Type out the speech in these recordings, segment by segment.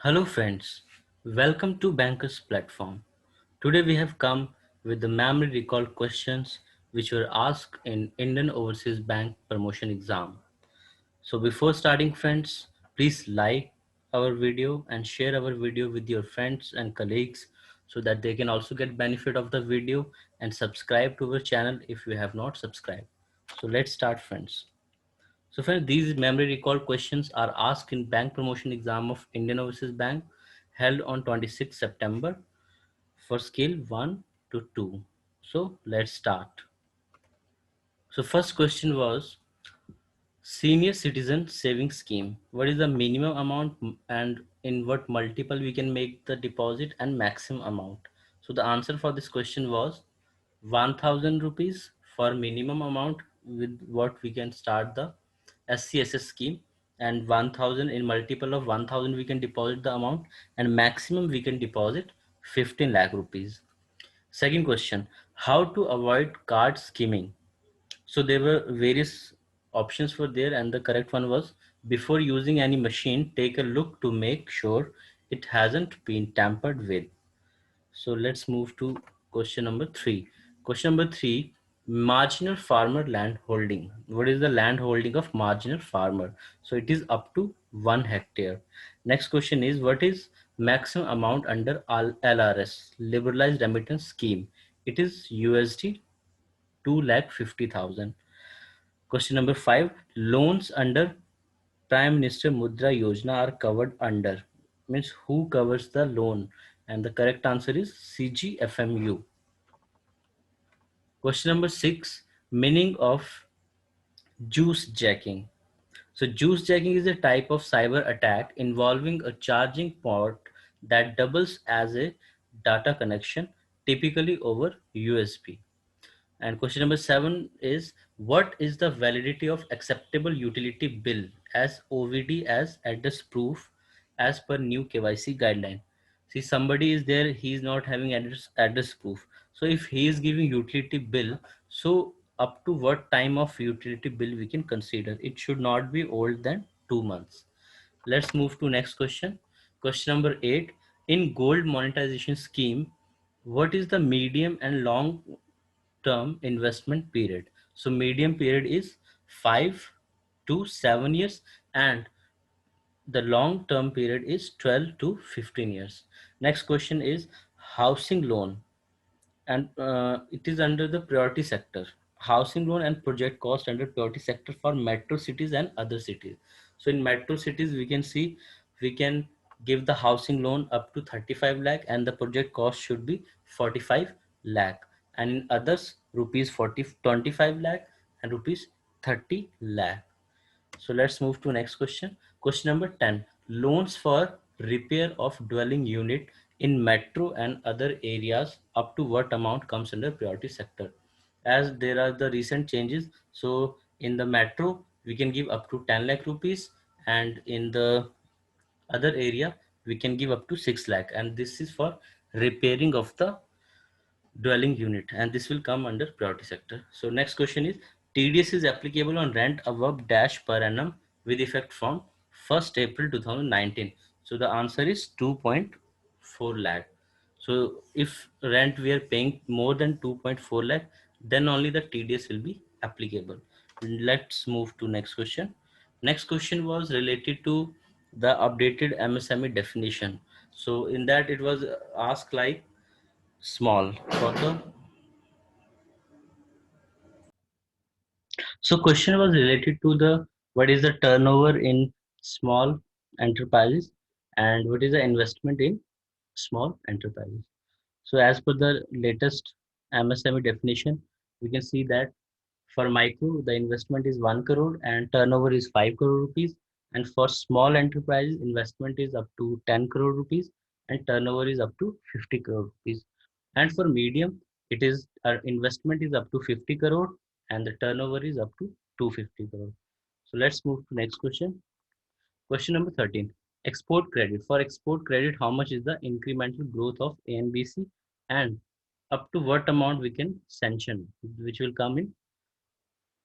Hello friends, welcome to Bankers platform. Today we have come with the memory recall questions which were asked in Indian Overseas Bank promotion exam. So before starting friends, please like our video and share our video with your friends and colleagues so that they can also get benefit of the video and subscribe to our channel if you have not subscribed. So let's start friends. So friends, these memory recall questions are asked in bank promotion exam of Indian Overseas Bank held on 26 September for scale 1 to 2. So let's start. So first question was senior citizen savings scheme. What is the minimum amount and in what multiple we can make the deposit and maximum amount? So the answer for this question was 1000 rupees for minimum amount with what we can start the SCSS scheme, and 1000 in multiple of 1000 we can deposit the amount, and maximum we can deposit 15 lakh rupees. Second question, how to avoid card skimming? So there were various options were there, and the correct one was before using any machine, take a look to make sure it hasn't been tampered with. So let's move to question number three. Question number three, marginal farmer land holding. What is the land holding of marginal farmer? So it is up to 1 hectare. Next question is what is maximum amount under LRS, liberalized remittance scheme? It is USD 2,50,000. Question number five, loans under Prime Minister Mudra Yojana are covered under, means who covers the loan, and the correct answer is CGFMU. Question number six, meaning of juice jacking. So juice jacking is a type of cyber attack involving a charging port that doubles as a data connection, typically over USB. And question number seven is what is the validity of acceptable utility bill as OVD as address proof as per new KYC guideline? See, somebody is there, he is not having address proof. So if he is giving utility bill, so up to what time of utility bill we can consider? It should not be old than 2 months. Let's move to next question. Question number eight. In gold monetization scheme, what is the medium and long term investment period? So medium period is 5 to 7 years, and the long term period is 12 to 15 years. Next question is housing loan, and it is under the priority sector. Housing loan and project cost under priority sector for metro cities and other cities. So in metro cities we can see we can give the housing loan up to 35 lakh and the project cost should be 45 lakh, and in others rupees 25 lakh and rupees 30 lakh. So let's move to next question. Question number 10. Loans for repair of dwelling unit in metro and other areas up to what amount comes under priority sector? As there are the recent changes, so in the metro we can give up to 10 lakh rupees, and in the other area we can give up to 6 lakh, and this is for repairing of the dwelling unit, and this will come under priority sector. So next question is TDS is applicable on rent above dash per annum with effect from 1st April 2019. So the answer is 2.4 lakh. So if rent we are paying more than 2.4 lakh, then only the TDS will be applicable. Let's move to next question. Next question was related to the updated MSME definition. So in that it was asked like small for the, so question was related to the what is the turnover in small enterprises and what is the investment in small enterprises. So as per the latest MSME definition, we can see that for micro the investment is 1 crore and turnover is 5 crore rupees, and for small enterprises investment is up to 10 crore rupees and turnover is up to 50 crore rupees, and for medium it is investment is up to 50 crore and the turnover is up to 250 crore. So let's move to next question. Question number 13. Export credit. For export credit, how much is the incremental growth of ANBC and up to what amount we can sanction, which will come in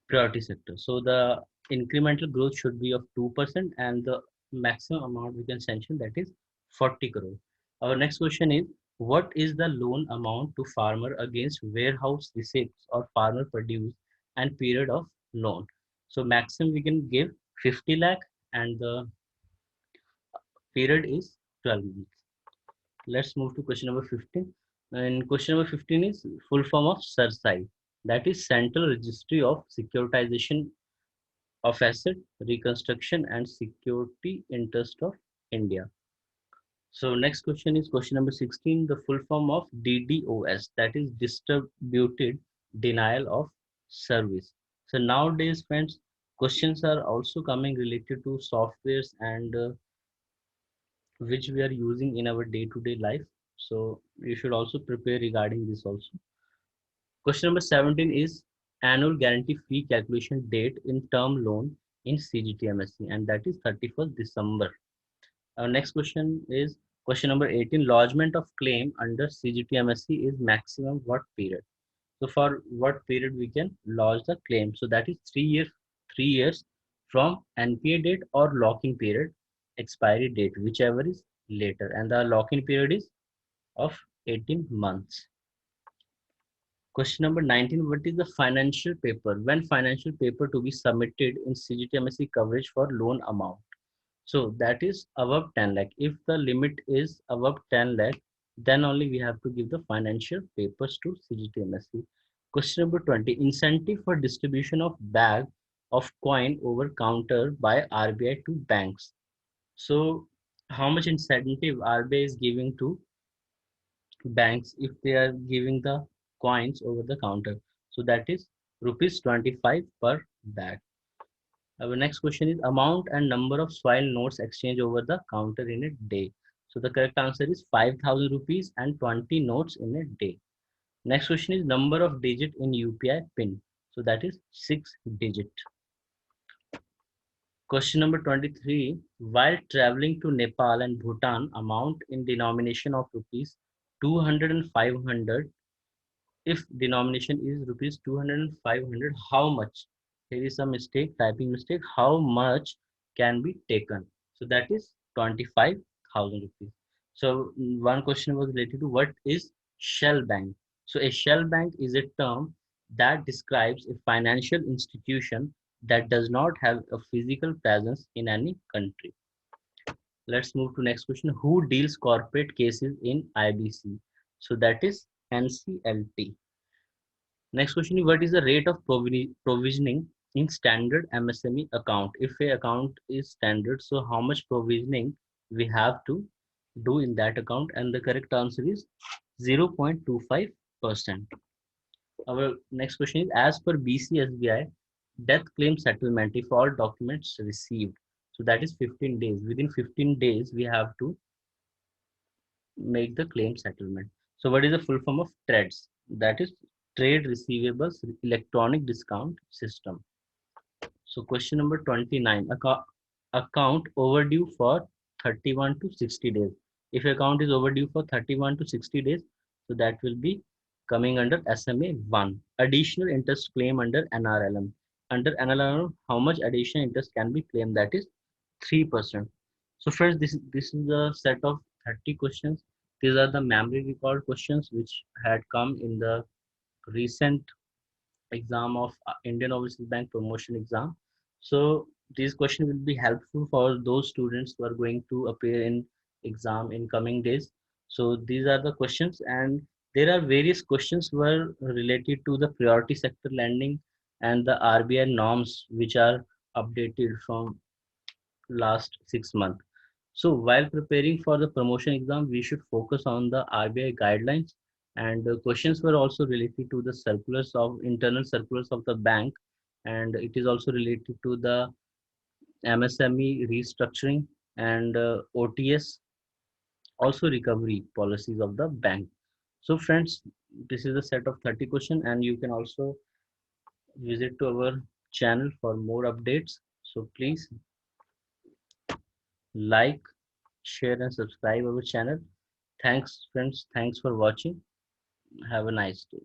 priority sector? So the incremental growth should be of 2% and the maximum amount we can sanction that is 40 crore. Our next question is, what is the loan amount to farmer against warehouse receipts or farmer produce and period of loan? So maximum we can give 50 lakh and the period is 12 months. Let's move to question number 15. And question number 15 is full form of CERSAI, that is Central Registry of Securitization of Asset, Reconstruction and Security Interest of India. So next question is question number 16, the full form of DDoS, that is Distributed Denial of Service. So nowadays, friends, questions are also coming related to softwares and which we are using in our day-to-day life. So you should also prepare regarding this also. Question number 17 is annual guarantee fee calculation date in term loan in CGTMSE, and that is 31st December. Our next question is question number 18, lodgement of claim under CGTMSE is maximum what period? So for what period we can lodge the claim? So that is 3 years, 3 years from NPA date or locking period, expiry date, whichever is later, and the lock-in period is of 18 months. Question number 19, what is the financial paper? When financial paper to be submitted in CGTMSE coverage for loan amount? So that is above 10 lakh. If the limit is above 10 lakh, then only we have to give the financial papers to CGTMSE. Question number 20, incentive for distribution of bag of coin over counter by RBI to banks. So how much incentive RBI is giving to banks if they are giving the coins over the counter? So that is rupees 25 per bag. Our next question is amount and number of soil notes exchanged over the counter in a day. So the correct answer is 5,000 rupees and 20 notes in a day. Next question is number of digit in UPI pin. So that is 6 digit. Question number 23. While traveling to Nepal and Bhutan, amount in denomination of rupees 200 and 500, if denomination is rupees 200 and 500, how much? Here is a mistake, typing mistake. How much can be taken? So that is 25,000 rupees. So one question was related to what is shell bank. So a shell bank is a term that describes a financial institution that does not have a physical presence in any country. Let's move to next question. Who deals corporate cases in IBC? So that is NCLT. Next question is what is the rate of provisioning in standard MSME account? If a account is standard, so how much provisioning we have to do in that account? And the correct answer is 0.25%. Our next question is as per BCSBI death claim settlement if all documents received. So that is 15 days. Within 15 days, we have to make the claim settlement. So what is the full form of TREDS? That is Trade Receivables Electronic Discount System. So question number 29, account overdue for 31 to 60 days. If account is overdue for 31 to 60 days, so that will be coming under SMA 1. Additional interest claim under NRLM. Under NRLM, how much additional interest can be claimed? That is 3%. So friends, this is the set of 30 questions. These are the memory recall questions which had come in the recent exam of Indian Overseas Bank promotion exam. So these questions will be helpful for those students who are going to appear in exam in coming days. So these are the questions, and there are various questions were related to the priority sector lending and the RBI norms which are updated from last 6 months. So while preparing for the promotion exam, we should focus on the RBI guidelines, and the questions were also related to the circulars of internal circulars of the bank, and it is also related to the MSME restructuring and OTS, also recovery policies of the bank. So friends, this is a set of 30 questions, and you can also visit to our channel for more updates. So please like, share and subscribe our channel. Thanks friends, thanks for watching. Have a nice day.